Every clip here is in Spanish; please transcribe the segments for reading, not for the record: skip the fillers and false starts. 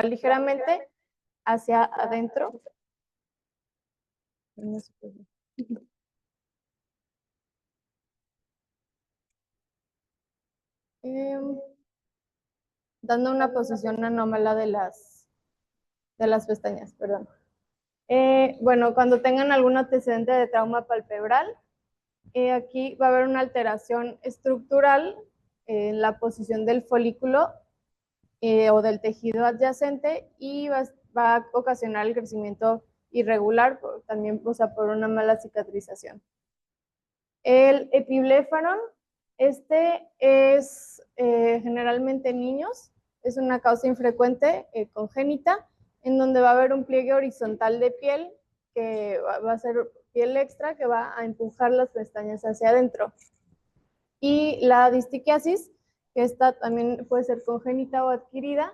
Ligeramente hacia adentro. Dando una posición anómala de las pestañas, perdón. Bueno, cuando tengan algún antecedente de trauma palpebral, aquí va a haber una alteración estructural en la posición del folículo o del tejido adyacente y va a ocasionar el crecimiento irregular, también por una mala cicatrización. El epibléfaron, este es generalmente en niños, es una causa infrecuente congénita, en donde va a haber un pliegue horizontal de piel, que va a ser piel extra, que va a empujar las pestañas hacia adentro. Y la distiquiasis, que esta también puede ser congénita o adquirida,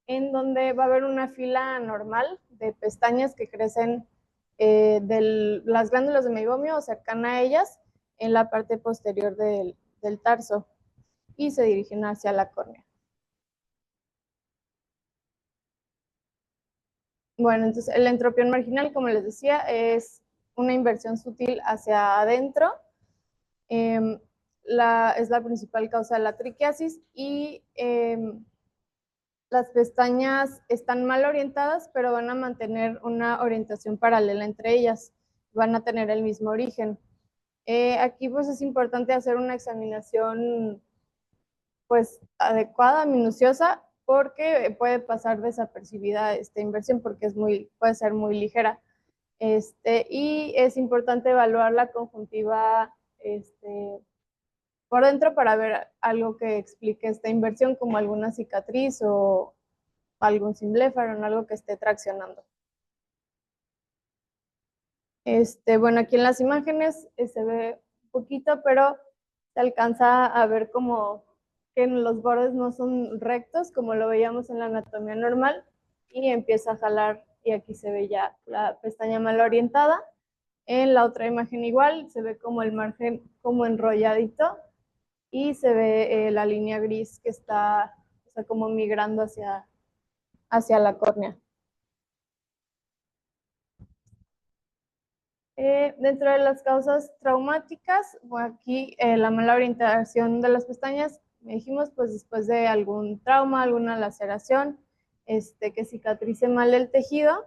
en donde va a haber una fila anormal de pestañas que crecen de las glándulas de meibomio o cercana a ellas, en la parte posterior del tarso, y se dirigen hacia la córnea. Bueno, entonces el entropión marginal, como les decía, es una inversión sutil hacia adentro. Es la principal causa de la triquiasis y las pestañas están mal orientadas, pero van a mantener una orientación paralela entre ellas, van a tener el mismo origen. Aquí pues es importante hacer una examinación pues adecuada, minuciosa, porque puede pasar desapercibida esta inversión porque puede ser muy ligera. Y es importante evaluar la conjuntiva por dentro para ver algo que explique esta inversión, como alguna cicatriz o algún cimbléfaro, algo que esté traccionando. Bueno, aquí en las imágenes se ve un poquito, pero se alcanza a ver como que los bordes no son rectos, como lo veíamos en la anatomía normal, y empieza a jalar, y aquí se ve ya la pestaña mal orientada. En la otra imagen igual, se ve como el margen como enrolladito, y se ve la línea gris que está, o sea, como migrando hacia la córnea. Dentro de las causas traumáticas, bueno, aquí la mala orientación de las pestañas, dijimos, pues después de algún trauma, alguna laceración, que cicatrice mal el tejido,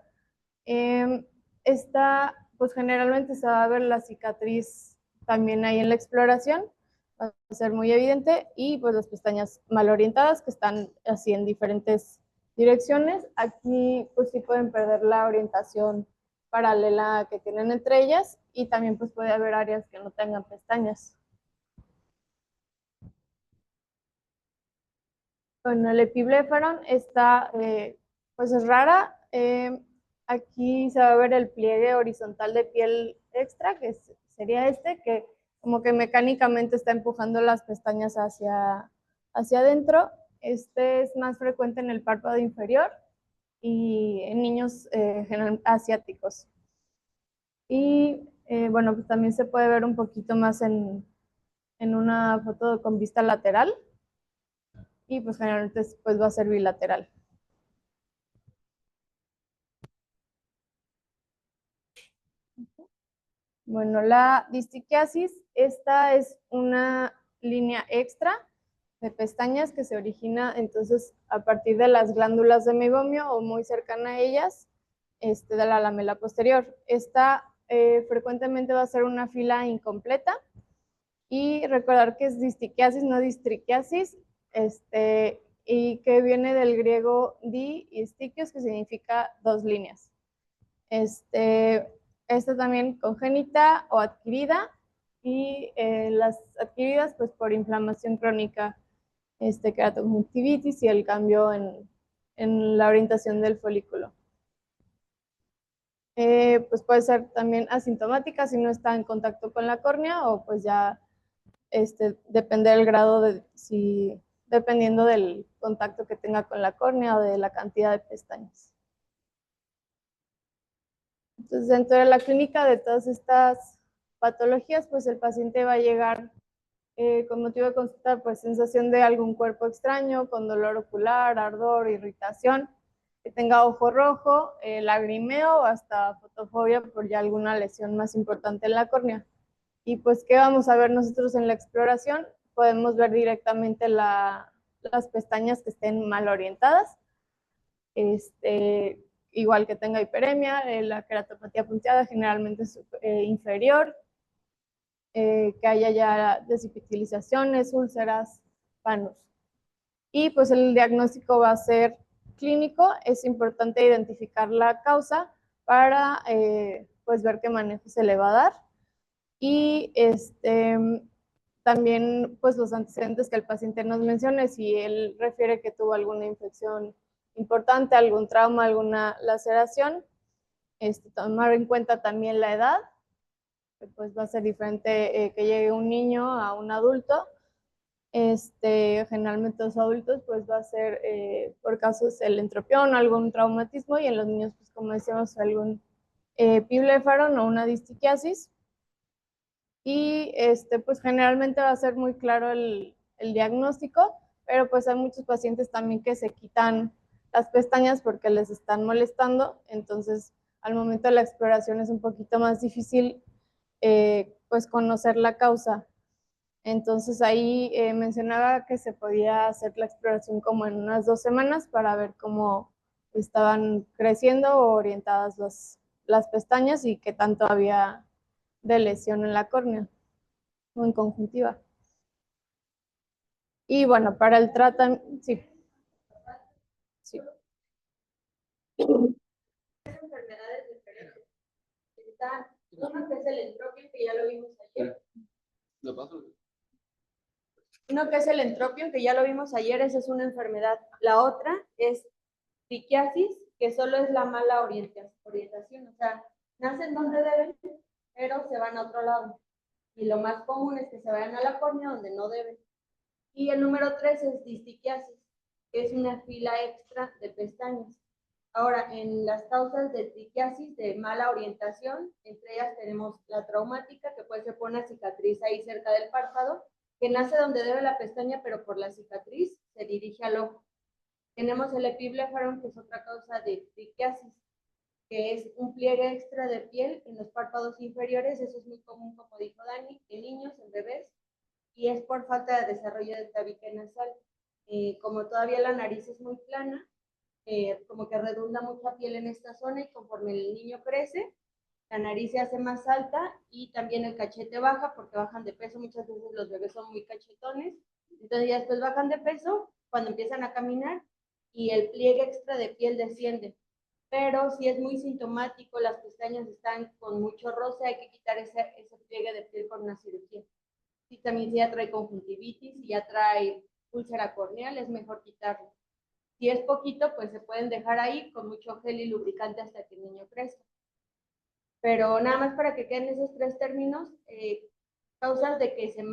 esta, pues generalmente se va a ver la cicatriz también ahí en la exploración, va a ser muy evidente, y pues las pestañas mal orientadas que están así en diferentes direcciones, aquí pues sí pueden perder la orientación paralela que tienen entre ellas, y también pues puede haber áreas que no tengan pestañas. Bueno, el epiblefaron está, pues es rara. Aquí se va a ver el pliegue horizontal de piel extra, que sería que como que mecánicamente está empujando las pestañas hacia adentro. Este es más frecuente en el párpado inferior y en niños asiáticos. Y bueno, pues también se puede ver un poquito más en una foto con vista lateral, y pues generalmente pues va a ser bilateral. Bueno, la distiquiasis, esta es una línea extra de pestañas que se origina entonces a partir de las glándulas de meiomio o muy cercana a ellas, de la lamela posterior. Esta frecuentemente va a ser una fila incompleta, y recordar que es distiquiasis, no distriquiasis, y que viene del griego di y stikios, que significa dos líneas. Esta también congénita o adquirida, y las adquiridas pues por inflamación crónica, keratoconjuntivitis y el cambio en la orientación del folículo. Pues puede ser también asintomática si no está en contacto con la córnea, o pues ya depende del grado dependiendo del contacto que tenga con la córnea o de la cantidad de pestañas. Entonces, dentro de la clínica de todas estas patologías, pues el paciente va a llegar con motivo de consulta, pues sensación de algún cuerpo extraño, con dolor ocular, ardor, irritación, que tenga ojo rojo, lagrimeo o hasta fotofobia por ya alguna lesión más importante en la córnea. Y pues, ¿qué vamos a ver nosotros en la exploración? Podemos ver directamente las pestañas que estén mal orientadas, igual que tenga hiperemia, la queratopatía punteada generalmente es inferior, que haya ya desepitelizaciones, úlceras, panos. Y pues el diagnóstico va a ser clínico. Es importante identificar la causa para pues ver qué manejo se le va a dar. Y también pues los antecedentes que el paciente nos mencione, si él refiere que tuvo alguna infección importante, algún trauma, alguna laceración, tomar en cuenta también la edad, que pues va a ser diferente que llegue un niño a un adulto. Generalmente los adultos pues va a ser por casos el entropión, algún traumatismo, y en los niños pues como decíamos algún epiblefaron o una distiquiasis. Y pues generalmente va a ser muy claro el diagnóstico, pero pues hay muchos pacientes también que se quitan las pestañas porque les están molestando, entonces al momento de la exploración es un poquito más difícil pues conocer la causa. Entonces ahí mencionaba que se podía hacer la exploración como en unas 2 semanas para ver cómo estaban creciendo o orientadas las pestañas y qué tanto había de lesión en la córnea o en conjuntiva. Y bueno, para el tratamiento, sí. Sí. Enfermedades diferentes. Está uno que es el entropión, que ya lo vimos ayer. Uno que es el entropión, que ya lo vimos ayer, esa es una enfermedad. La otra es diquiasis, que solo es la mala orientación, o sea, nacen donde deben, pero se van a otro lado. Y lo más común es que se vayan a la córnea donde no deben. Y el número 3 es distiquiasis, que es una fila extra de pestañas. Ahora, en las causas de triquiasis, de mala orientación, entre ellas tenemos la traumática, que puede ser por una cicatriz ahí cerca del párpado, que nace donde debe la pestaña, pero por la cicatriz se dirige al ojo. Tenemos el epiblefaron, que es otra causa de triquiasis, que es un pliegue extra de piel en los párpados inferiores. Eso es muy común, como dijo Dani, en niños, en bebés, y es por falta de desarrollo del tabique nasal. Como todavía la nariz es muy plana, como que redunda mucha piel en esta zona, y conforme el niño crece, la nariz se hace más alta y también el cachete baja porque bajan de peso. Muchas veces los bebés son muy cachetones, entonces ya después bajan de peso cuando empiezan a caminar y el pliegue extra de piel desciende. Pero si es muy sintomático, las pestañas están con mucho roce, hay que quitar ese pliegue de piel con una cirugía. Si también si ya trae conjuntivitis, si ya trae úlcera corneal, es mejor quitarlo. Si es poquito, pues se pueden dejar ahí con mucho gel y lubricante hasta que el niño crezca. Pero nada más para que queden esos tres términos, causas de que se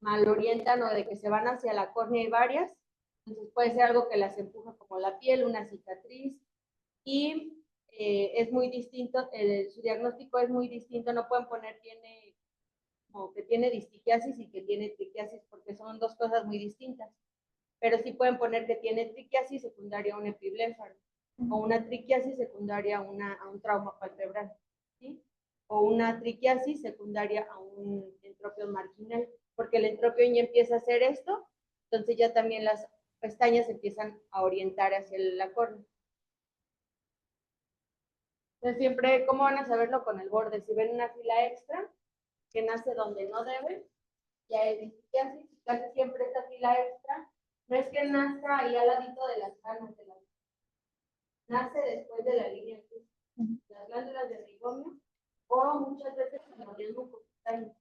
malorientan o de que se van hacia la córnea hay varias. Entonces puede ser algo que las empuja, como la piel, una cicatriz, y es muy distinto, su diagnóstico es muy distinto. No pueden poner como que tiene distiquiasis y que tiene triquiasis, porque son dos cosas muy distintas. Pero sí pueden poner que tiene triquiasis secundaria a un epibléfaro, o una triquiasis secundaria a un trauma palpebral, ¿sí? O una triquiasis secundaria a un entropión marginal, porque el entropión ya empieza a hacer esto, entonces ya también las pestañas empiezan a orientar hacia la córnea. Entonces siempre, ¿cómo van a saberlo? Con el borde. Si ven una fila extra que nace donde no debe, ya es distiquiasis. Casi siempre esta fila extra no es que nazca ahí al ladito de las ganas de nace después de la línea azul, las glándulas de rigomio, o muchas veces en el mismo cutáneo.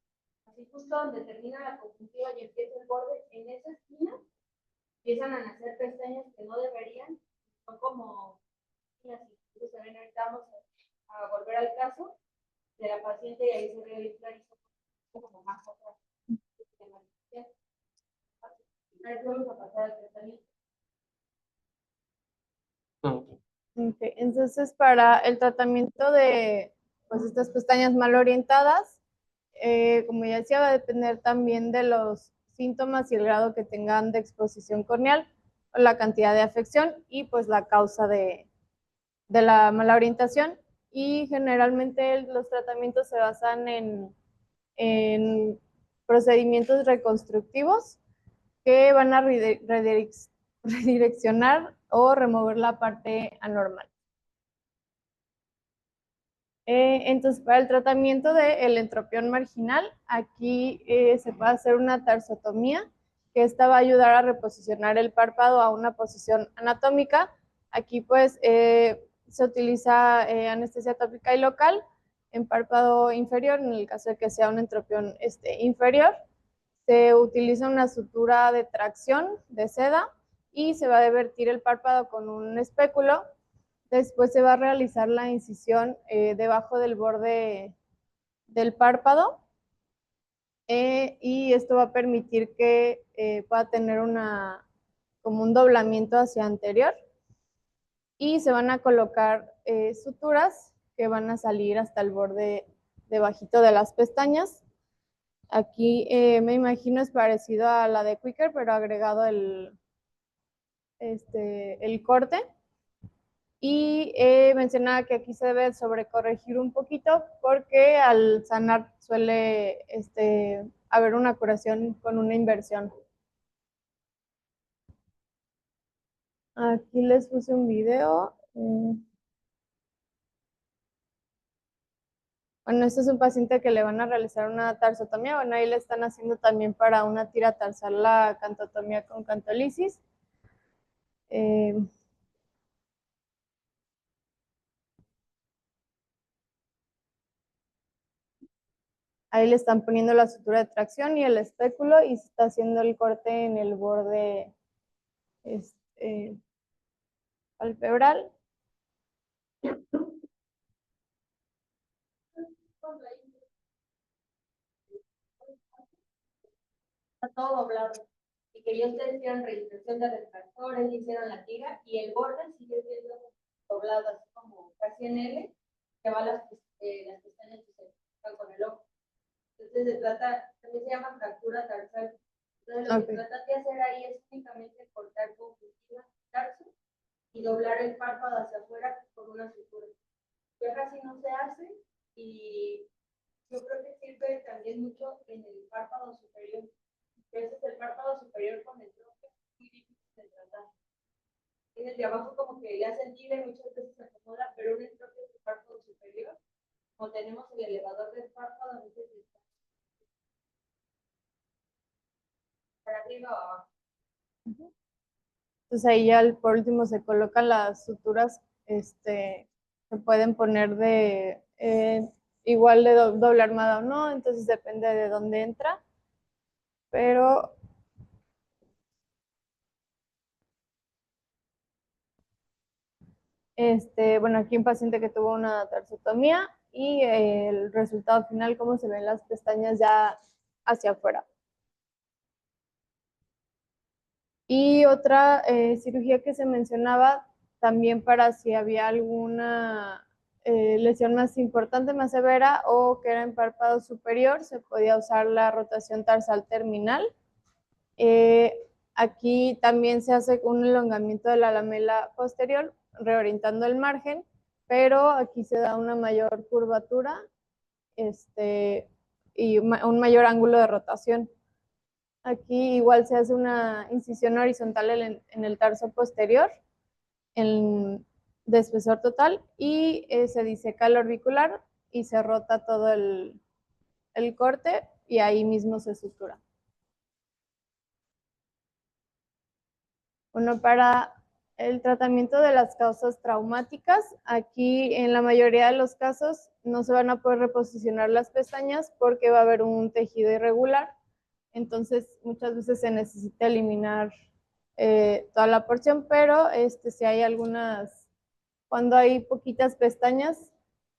Así justo donde termina la conjuntiva y empieza el borde, en esa esquina empiezan a nacer pestañas que no deberían, son como, así, se ven, ahorita vamos a volver al caso de la paciente y ahí se ve bien clarito como más atrás. A ver, vamos a pasar al tratamiento. Okay. Entonces, para el tratamiento de pues, estas pestañas mal orientadas, como ya decía, va a depender también de los síntomas y el grado que tengan de exposición corneal, o la cantidad de afección y pues la causa de la mala orientación. Y generalmente los tratamientos se basan en procedimientos reconstructivos que van a redireccionar o remover la parte anormal. Entonces, para el tratamiento del entropión marginal, aquí se puede hacer una tarsotomía, que esta va a ayudar a reposicionar el párpado a una posición anatómica. Aquí pues se utiliza anestesia tópica y local en párpado inferior, en el caso de que sea un entropión inferior. Se utiliza una sutura de tracción de seda y se va a divertir el párpado con un espéculo. Después se va a realizar la incisión debajo del borde del párpado y esto va a permitir que pueda tener como un doblamiento hacia anterior, y se van a colocar suturas que van a salir hasta el borde debajito de las pestañas. Aquí me imagino es parecido a la de Quicker, pero agregado el corte. Y mencionaba que aquí se debe sobrecorregir un poquito porque al sanar suele haber una curación con una inversión. Aquí les puse un video. Bueno, este es un paciente que le van a realizar una tarsotomía. Bueno, ahí le están haciendo también para una tira tarsal la cantotomía con cantolisis. Ahí le están poniendo la sutura de tracción y el espéculo y se está haciendo el corte en el borde palpebral. está todo doblado. Y que ya ustedes hicieron reinserción de refractores, hicieron la tira, y el borde sigue siendo doblado, así como casi en L, que va las pestañas que se tocan con el ojo. Entonces se trata, también se llama fractura tarsal. Entonces lo que tratan de hacer ahí es únicamente cortar conjuntiva tarso y doblar el párpado hacia afuera con una sutura. Ya casi no se hace y yo creo que sirve también mucho en el párpado superior. A veces el párpado superior con el tronco es muy difícil de tratar. En el de abajo como que ya se tira y muchas veces se acomoda, pero un entroque del párpado superior, como tenemos el elevador del párpado, a veces está para arriba o abajo. Entonces ahí ya por último se colocan las suturas, se pueden poner de igual de doble armada o no, entonces depende de dónde entra, pero bueno, aquí un paciente que tuvo una tarsotomía y el resultado final, cómo se ven las pestañas ya hacia afuera. Y otra cirugía que se mencionaba también para si había alguna lesión más importante, más severa o que era en párpado superior, se podía usar la rotación tarsal terminal. Aquí también se hace un elongamiento de la lamela posterior, reorientando el margen, pero aquí se da una mayor curvatura y un mayor ángulo de rotación. Aquí igual se hace una incisión horizontal en el tarso posterior, de espesor total, y se diseca el orbicular y se rota todo el corte y ahí mismo se sutura. Bueno, para el tratamiento de las causas traumáticas, aquí en la mayoría de los casos no se van a poder reposicionar las pestañas porque va a haber un tejido irregular. Entonces, muchas veces se necesita eliminar toda la porción, pero si hay cuando hay poquitas pestañas,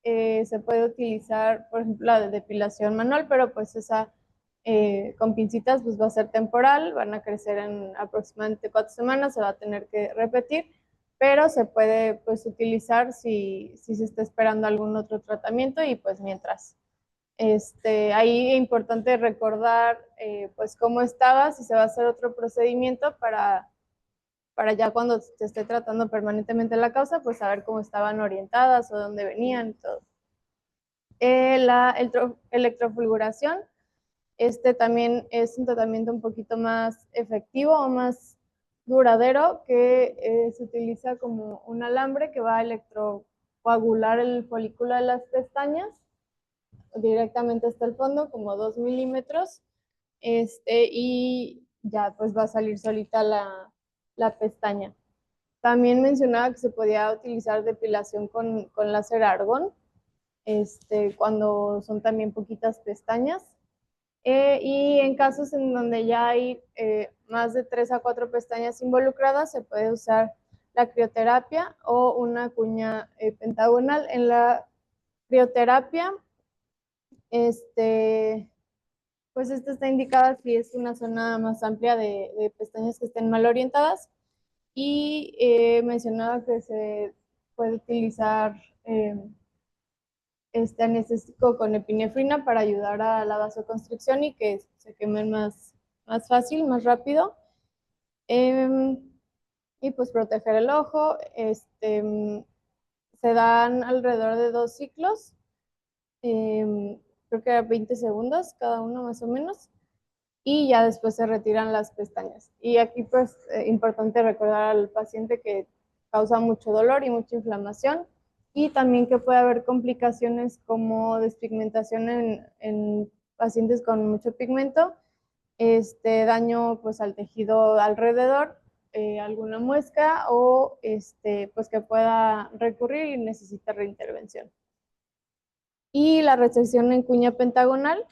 se puede utilizar, por ejemplo, la de depilación manual, pero pues esa con pincitas pues va a ser temporal, van a crecer en aproximadamente 4 semanas, se va a tener que repetir, pero se puede pues utilizar si se está esperando algún otro tratamiento y pues mientras. Ahí es importante recordar pues cómo estaba, si se va a hacer otro procedimiento para ya cuando se esté tratando permanentemente la causa, pues saber cómo estaban orientadas o dónde venían y todo. La electrofulguración, también es un tratamiento un poquito más efectivo o más duradero que se utiliza como un alambre que va a electrocoagular el folículo de las pestañas directamente hasta el fondo, como 2 milímetros, y ya pues va a salir solita la pestaña. También mencionaba que se podía utilizar depilación con láser argón, cuando son también poquitas pestañas. Y en casos en donde ya hay más de 3 a 4 pestañas involucradas, se puede usar la crioterapia o una cuña pentagonal. En la crioterapia, pues esta está indicada si es una zona más amplia de pestañas que estén mal orientadas. Y mencionaba que se puede utilizar anestésico con epinefrina para ayudar a la vasoconstricción y que se quemen más fácil, más rápido. Y pues proteger el ojo. Se dan alrededor de 2 ciclos, creo que era 20 segundos cada uno más o menos, y ya después se retiran las pestañas. Y aquí pues importante recordar al paciente que causa mucho dolor y mucha inflamación, y también que puede haber complicaciones como despigmentación en pacientes con mucho pigmento, daño pues al tejido alrededor, alguna muesca o pues que pueda recurrir y necesita reintervención. Y la resección en cuña pentagonal,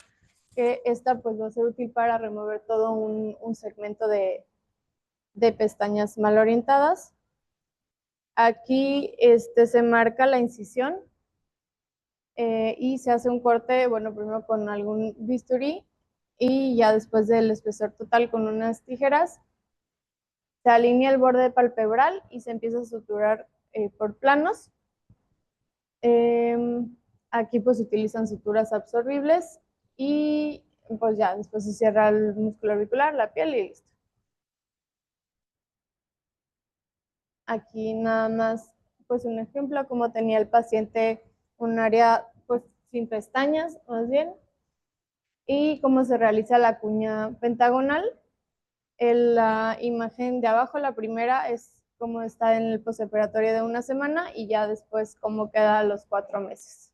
que esta pues va a ser útil para remover todo un segmento de pestañas mal orientadas. Aquí se marca la incisión y se hace un corte, bueno, primero con algún bisturí y ya después del espesor total con unas tijeras, se alinea el borde palpebral y se empieza a suturar por planos. Aquí pues se utilizan suturas absorbibles y pues ya después se cierra el músculo orbicular, la piel y listo. Aquí nada más pues un ejemplo como tenía el paciente un área pues sin pestañas más bien y cómo se realiza la cuña pentagonal. La imagen de abajo, la primera, es cómo está en el postoperatorio de una semana y ya después cómo queda a los 4 meses.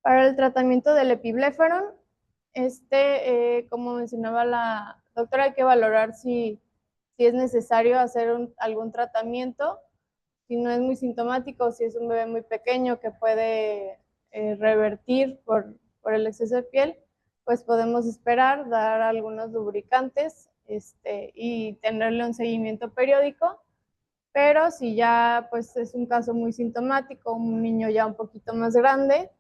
Para el tratamiento del epibleferón, como mencionaba la doctora, hay que valorar si es necesario hacer algún tratamiento, si no es muy sintomático, si es un bebé muy pequeño que puede revertir por el exceso de piel, pues podemos esperar, dar algunos lubricantes y tenerle un seguimiento periódico. Pero si ya pues es un caso muy sintomático, un niño ya un poquito más grande,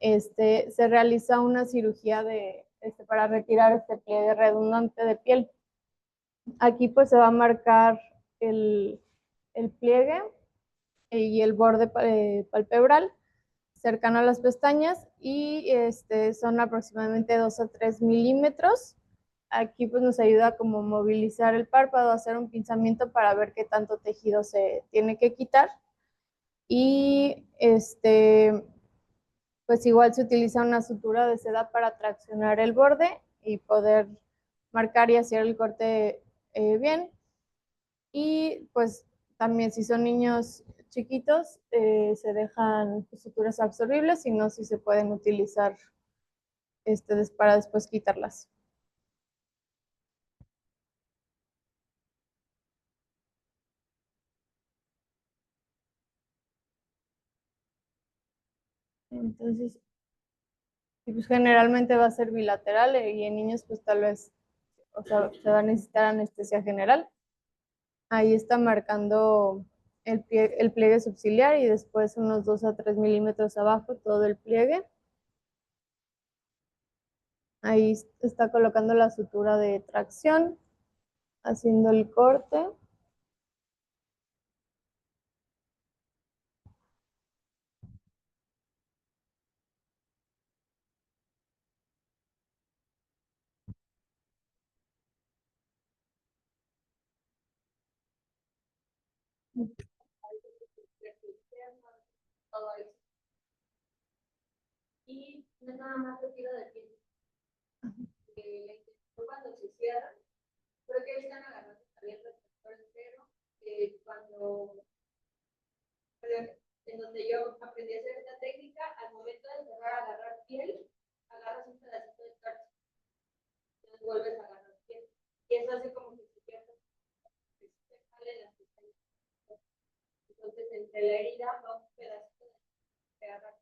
se realiza una cirugía para retirar este pliegue redundante de piel. Aquí pues se va a marcar el pliegue y el borde palpebral cercano a las pestañas y son aproximadamente 2 a 3 milímetros. Aquí pues nos ayuda como movilizar el párpado, hacer un pinzamiento para ver qué tanto tejido se tiene que quitar. Y pues igual se utiliza una sutura de seda para traccionar el borde y poder marcar y hacer el corte bien. Y pues también si son niños chiquitos, se dejan suturas absorbibles, si no, si se pueden utilizar para después quitarlas. Entonces, pues generalmente va a ser bilateral y en niños pues tal vez, o sea, se va a necesitar anestesia general. Ahí está marcando el pliegue subciliar y después unos 2 a 3 milímetros abajo todo el pliegue. Ahí está colocando la sutura de tracción, haciendo el corte. Todo eso. Y no es nada más retiro de piel. Cuando se cierran, creo que están agarrando también el receptor entero. Cuando en donde yo aprendí a hacer esta técnica, al momento de cerrar, agarrar piel, agarras un pedacito de carne, entonces vuelves a agarrar piel. Y eso hace como que se pierda, se sale las pestañas. Entonces, entre la herida va un pedacito de agarrar.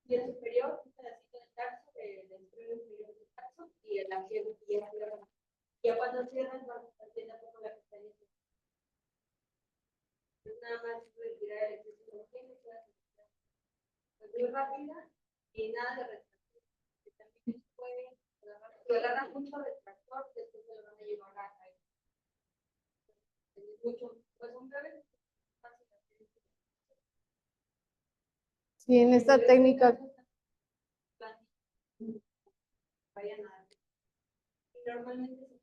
Y el superior, un pedacito de tarso, del extremo inferior del tarso, y el axial y el arriba. Ya cuando cierras, vas haciendo como la pestaña. Nada más retirar el exceso de higiene, es muy rápida y nada de retracción. También puede agarrar mucho retractor, después se lo van a llevar a caer. Es mucho, pues un bebé fácil. Sí, en esta técnica. Vayan a y normalmente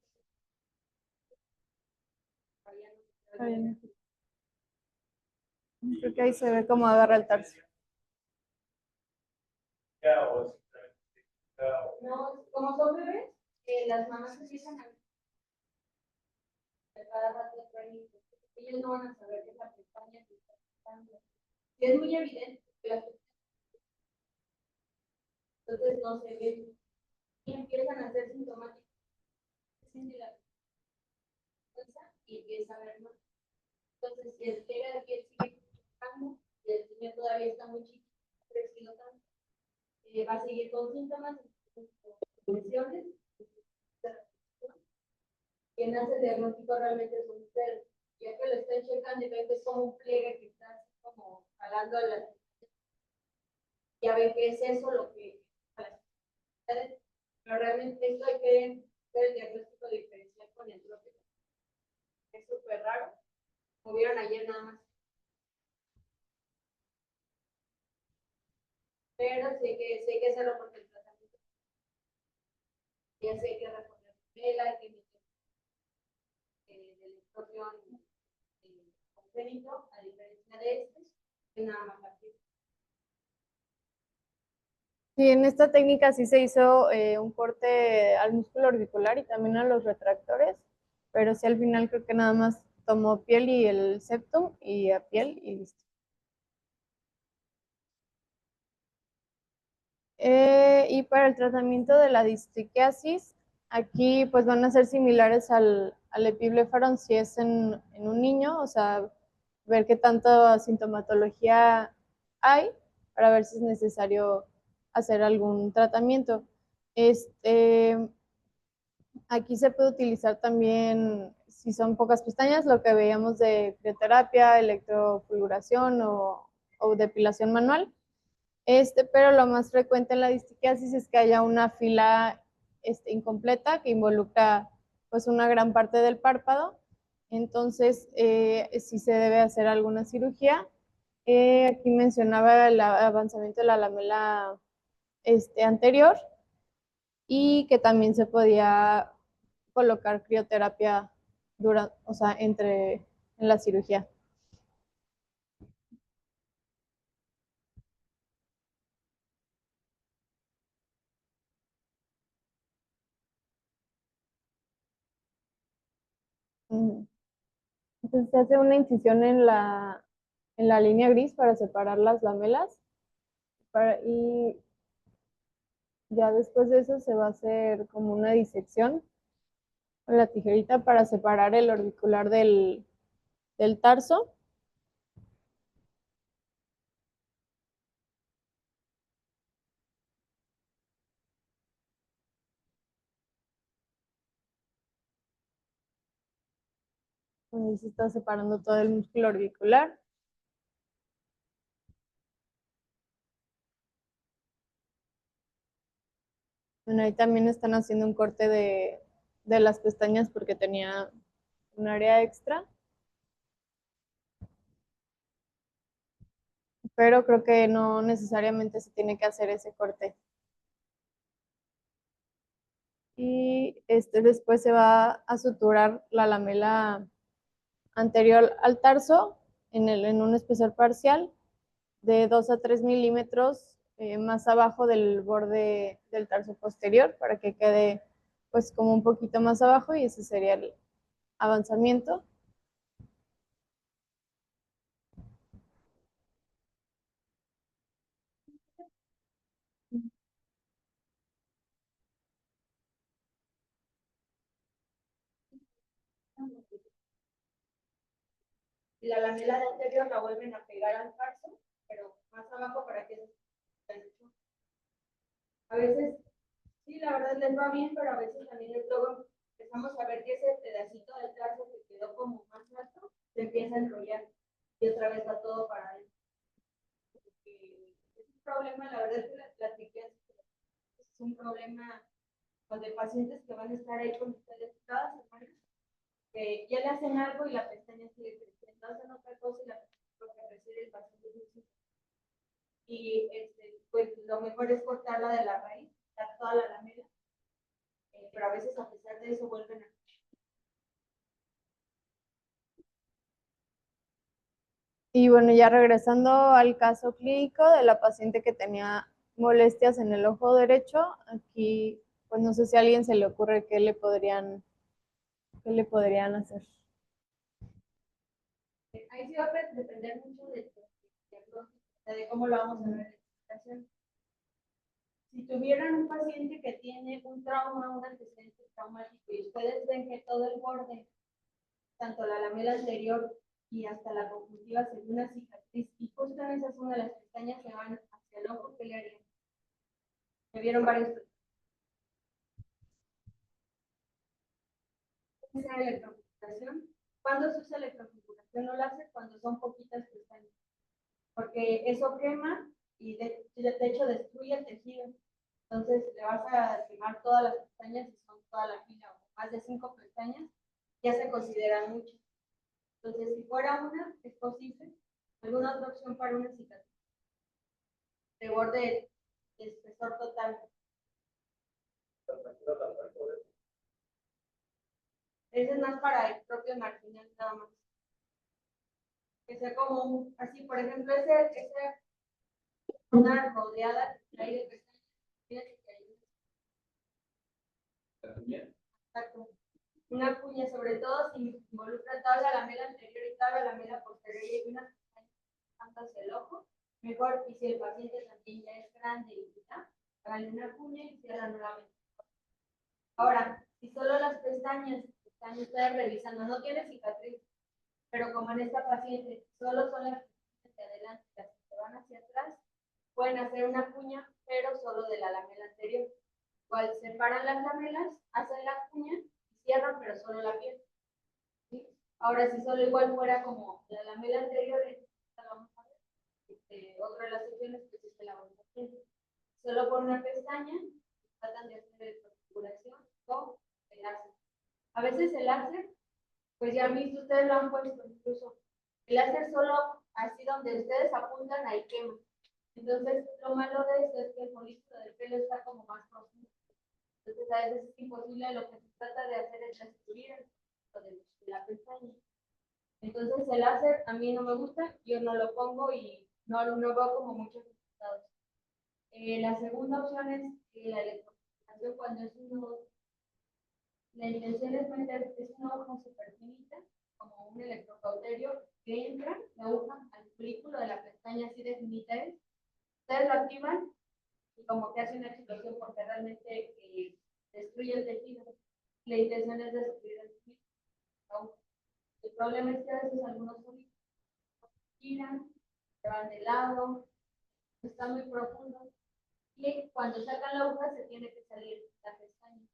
Creo que ahí se ve cómo agarra el tarso. no, como son bebés, las mamás empiezan a cada rato de training. Ellos no van a saber que es la pestaña que está quitando. Y es muy evidente que la entonces no se ve y empiezan a ser sintomáticos. Y empieza a ver más. Entonces, si el pliegue de piel sigue creciendo y el niño todavía está muy chiquito, no ha crecido tanto, va a seguir con síntomas, lesiones, quien hace el diagnóstico realmente es un ustedes. Ya que lo están checando y ven que es como un pliegue que está así como jalando a la... Ya ven que es eso lo que... Pero realmente esto hay que hacer el diagnóstico diferencial con el propio. Es súper raro. Como vieron ayer nada más. Pero sí que hacerlo porque el tratamiento. Ya sé que reponer vela, que meter del propio congénito, a diferencia de este, que nada más aquí. Sí, en esta técnica sí se hizo un corte al músculo orbicular y también a los retractores, pero sí al final creo que nada más tomó piel y el septum y a piel y listo. Y para el tratamiento de la distriquiasis, aquí pues van a ser similares al epiblefaron si es en un niño, o sea, ver qué tanta sintomatología hay para ver si es necesario hacer algún tratamiento. Aquí se puede utilizar también, si son pocas pestañas, lo que veíamos de crioterapia, electrofulguración o depilación manual. Pero lo más frecuente en la distiquiasis es que haya una fila incompleta que involucra pues una gran parte del párpado. Entonces, sí se debe hacer alguna cirugía. Aquí mencionaba el avanzamiento de la lamela anterior y que también se podía colocar crioterapia o sea, en la cirugía. Entonces se hace una incisión en la línea gris para separar las lamelas y ya después de eso se va a hacer como una disección con la tijerita para separar el orbicular del tarso. Ahí se está separando todo el músculo orbicular. Bueno, ahí también están haciendo un corte de las pestañas porque tenía un área extra. Pero creo que no necesariamente se tiene que hacer ese corte. Y después se va a suturar la lamela anterior al tarso en un espesor parcial de 2 a 3 milímetros más abajo del borde del tarso posterior para que quede pues como un poquito más abajo y ese sería el avanzamiento. Y la lamela de anterior la vuelven a pegar al tarso, pero más abajo para que a veces, sí, la verdad les va bien, pero a veces también luego empezamos a ver que ese pedacito del tarso que quedó como más alto se empieza a enrollar y otra vez va todo para adentro. Es un problema, la verdad es que la triquiasis es un problema de pacientes que van a estar ahí con ustedes cada semana, que ya le hacen algo y la pestaña sigue creciendo, hacen otra cosa y la pestaña recibe el paciente y pues lo mejor es cortarla de la raíz, dar toda la lamela, pero a veces a pesar de eso vuelven a... Y bueno, ya regresando al caso clínico de la paciente que tenía molestias en el ojo derecho, aquí pues no sé si a alguien se le ocurre qué le podrían hacer. Ahí sí va a depender mucho de cómo lo vamos a ver en la presentación. Si tuvieran un paciente que tiene un trauma, un antecedente traumático y ustedes ven que todo el borde, tanto la lamela anterior y hasta la conjuntiva se ve una cicatriz y justo en esa zona de las pestañas se van hacia el ojo, ¿qué le harían? Me vieron varios. ¿Esa electroconjuntación? ¿Cuándo se usa electroconjuntación? No la hace cuando son poquitas pestañas. porque eso quema y de hecho destruye el tejido. Entonces le vas a quemar todas las pestañas, si son toda la fila o más de 5 pestañas, ya se consideran mucho. Entonces, si fuera una, es posible. ¿Alguna otra opción para una cicatriz? De borde de espesor total. Ese es más para el propio marginal, nada más. Que sea como así, por ejemplo, ese una rodeada que hay de pestañas. Fíjate que hay exacto. Una cuña, sobre todo si involucra toda la lamela anterior y toda la lamela posterior y hay una hacia el ojo, mejor. Y si el paciente también ya es grande y ya, háganle una cuña y cierran nuevamente. Ahora, si solo las pestañas están ustedes revisando, no tiene cicatriz, pero como en esta paciente solo son las pestañas de adelante, las que van hacia atrás, pueden hacer una cuña, pero solo de la lamela anterior. Igual separan las lamelas, hacen la cuña y cierran, pero solo la piel. ¿Sí? Ahora, si solo igual fuera como la lamela anterior, vamos a ver, otra de las opciones que es la vamos a hacer. Solo por una pestaña, tratan de hacer configuración o el láser. A veces el láser, pues ya han visto, ustedes lo han puesto incluso. El láser solo así donde ustedes apuntan, ahí quema. Entonces, lo malo de esto es que el folículo del pelo está como más profundo. Entonces, a veces es imposible, lo que se trata de hacer es destruir el de la pestaña. Entonces, el láser a mí no me gusta, yo no lo pongo y no veo como muchos resultados. La segunda opción es la electrocondensación cuando es un nudo. La intención es meter, es una aguja súper finita, como un electrocauterio, que entra la aguja al folículo de la pestaña, así de finita es. Ustedes lo activan y como que hace una explosión porque realmente destruye el tejido. La intención es destruir el tejido. El problema es que a veces algunos folículos giran, se van de lado, están muy profundos y cuando sacan la aguja se tiene que salir la pestaña.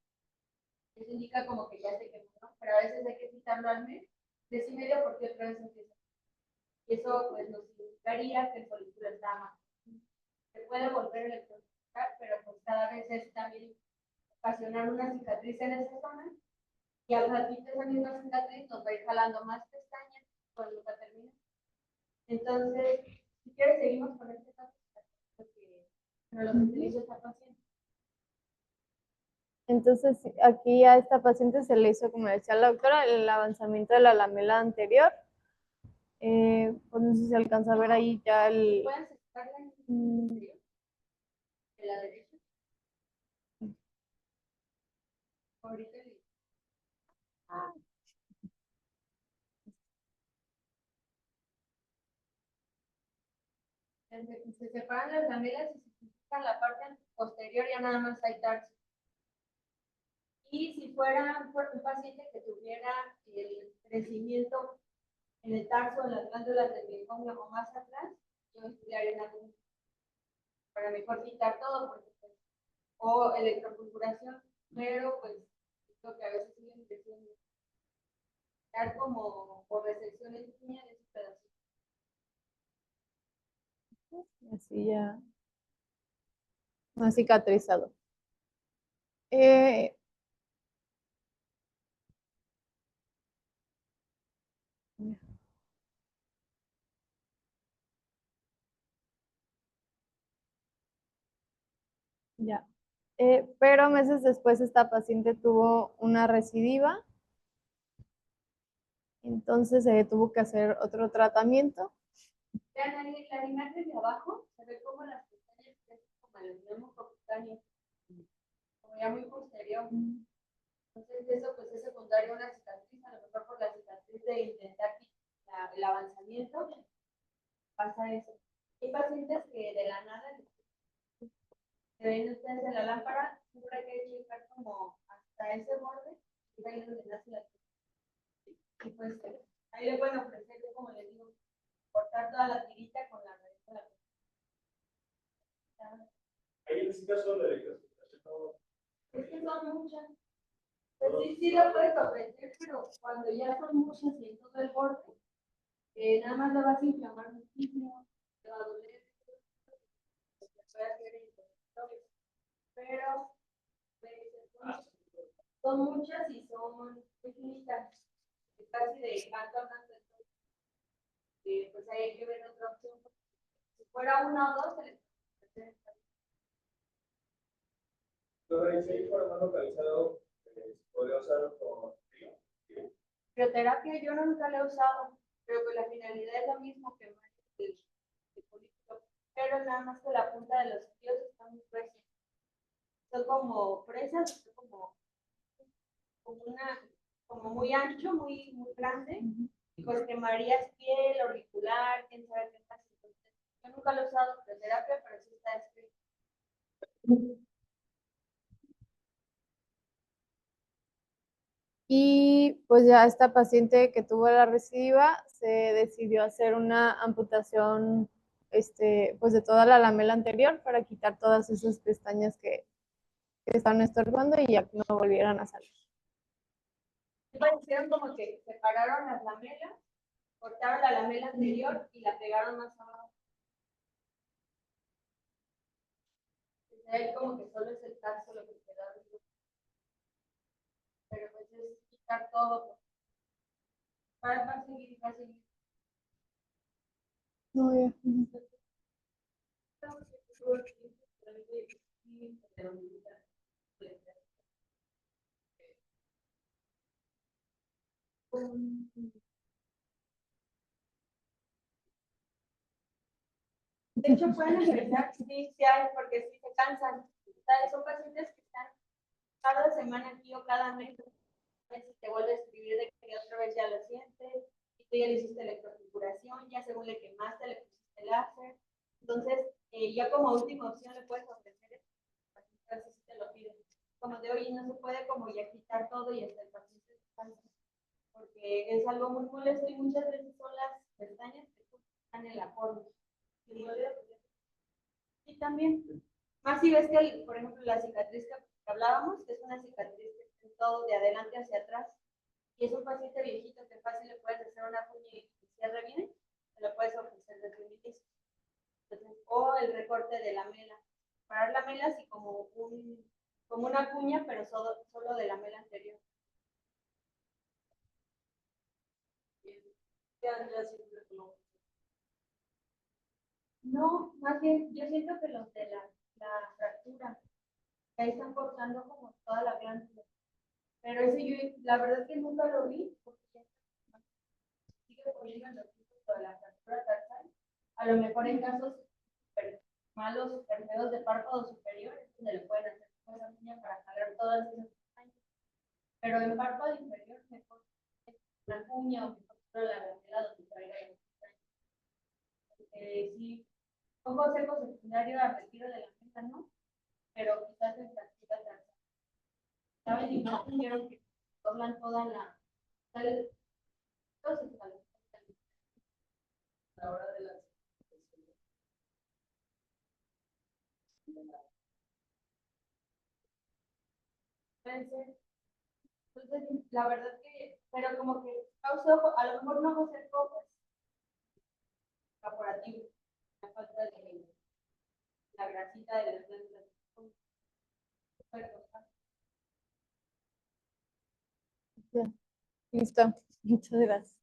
Eso indica como que ya se quemó, ¿no? Pero a veces hay que quitarlo al mes y medio porque otra vez empieza. Y eso pues nos significaría que el folículo está más. Se puede volver a electrocutar, pero pues cada vez es también ocasionar una cicatriz en esa zona y al ratito esa misma cicatriz nos va a ir jalando más pestañas cuando nunca termina. Entonces, si quieres seguimos con este caso porque no lo utilizo esta paciente. Entonces, aquí a esta paciente se le hizo, como decía la doctora, el avanzamiento de la lamela anterior. Pues no sé si se alcanza a ver ahí ya el... ¿Pueden sacarla en de la derecha? Ahorita se separan las lamelas y se fijan la parte posterior, ya nada más hay tarso. Y si fuera un paciente que tuviera el crecimiento en el tarso, en las glándulas del mecomio o más atrás, yo estudiaría una luz para mejor quitar todo, porque, pues, o electroculturación, pero pues lo que a veces siguen creciendo. Dar como por resección en línea de ese pedacito. Así ya. No cicatrizado. Ya. Pero meses después esta paciente tuvo una recidiva, entonces tuvo que hacer otro tratamiento. Vean, la imagen de abajo se ve como las pestañas crecen como el extremo cutáneo, como ya muy posterior. Entonces, eso pues es secundario a una cicatriz, a lo mejor por la cicatriz de intentar el avanzamiento, pasa eso. Hay pacientes que de la nada se ven ustedes en la lámpara, siempre hay que checar como hasta ese borde, y ahí es donde nace la cicatriz. Y pues ahí le pueden ofrecer, como les digo, cortar toda la tirita con la raíz de la pestaña. Ahí en este caso la electrificación Es que son muchas. Pues sí lo puedes ofrecer, pero cuando ya son muchas y en todo el borde, nada más la vas a inflamar muchísimo, te va a doler, se puede hacer en consultorio, pero son muchas y son muy finitas, casi de canto a canto, pues ahí hay que ver otra opción. Si fuera una o dos, se les puede hacer. Entonces, ahí se más localizado, podría usarlo con Crioterapia yo nunca la he usado, pero que la finalidad es lo mismo que el político, pero nada más que la punta de los filos está muy gruesa. Son como fresas, son como muy ancho, muy grande, y pues quemarías piel, auricular, quién sabe qué más. Entonces, yo nunca lo he usado en terapia, pero sí está escrito. Y pues ya esta paciente que tuvo la recidiva se decidió hacer una amputación pues de toda la lamela anterior para quitar todas esas pestañas que están estorbando y ya no volvieran a salir. Hicieron como que separaron las lamelas, cortaron la lamela anterior y la pegaron más abajo. Ahí como que solo es el tarso lo que queda arriba. Pero pues es quitar todo. Va a seguir, va a seguir. No, ya. De hecho, pueden empezar, sí, sí hay, porque sí se cansan. Son pacientes que están cada semana aquí o cada mes. A veces te vuelve a escribir de que otra vez ya lo sientes, y tú ya le hiciste electrofiguración, ya según le quemaste, le pusiste láser. Entonces, ya como última opción le puedes ofrecer esto, así si te lo piden. Como de oye, no se puede como ya quitar todo y hasta el paciente se cansa, porque es algo muy molesto y muchas veces son las pestañas que están en la forma. Y también, más si ves que, por ejemplo, la cicatriz que hablábamos, que es una cicatriz que es todo de adelante hacia atrás, y es un paciente viejito que fácil le puedes hacer una cuña y cierre bien, te lo puedes ofrecer desde un inicio. Entonces, o el recorte de la mela. Parar la mela así como una cuña, pero solo de la mela anterior. No, más bien, yo siento que los de la fractura, que ahí están cortando como toda la glándula. Pero ese yo, la verdad es que nunca lo vi, porque sigue poniendo en los tipos de la fractura tarsal. A lo mejor en casos malos, enfermedades de párpado superior, es donde le pueden hacer esa uña para jalar todas esas pestañas. Pero en párpado inferior, mejor una uña o mejor la glándula donde traiga la pestaña. Sí, un consejo secundario a retiro de la mesa, ¿no? Pero quizás en fractura tarsal. ¿Saben? Y no tuvieron que doblan toda la. Entonces, a la hora de la. Entonces, la verdad que, pero como que causa ojo, a lo mejor no va a ser poco evaporativo, la falta de la grasita de las glándulas. Ya. Listo. Muchas gracias.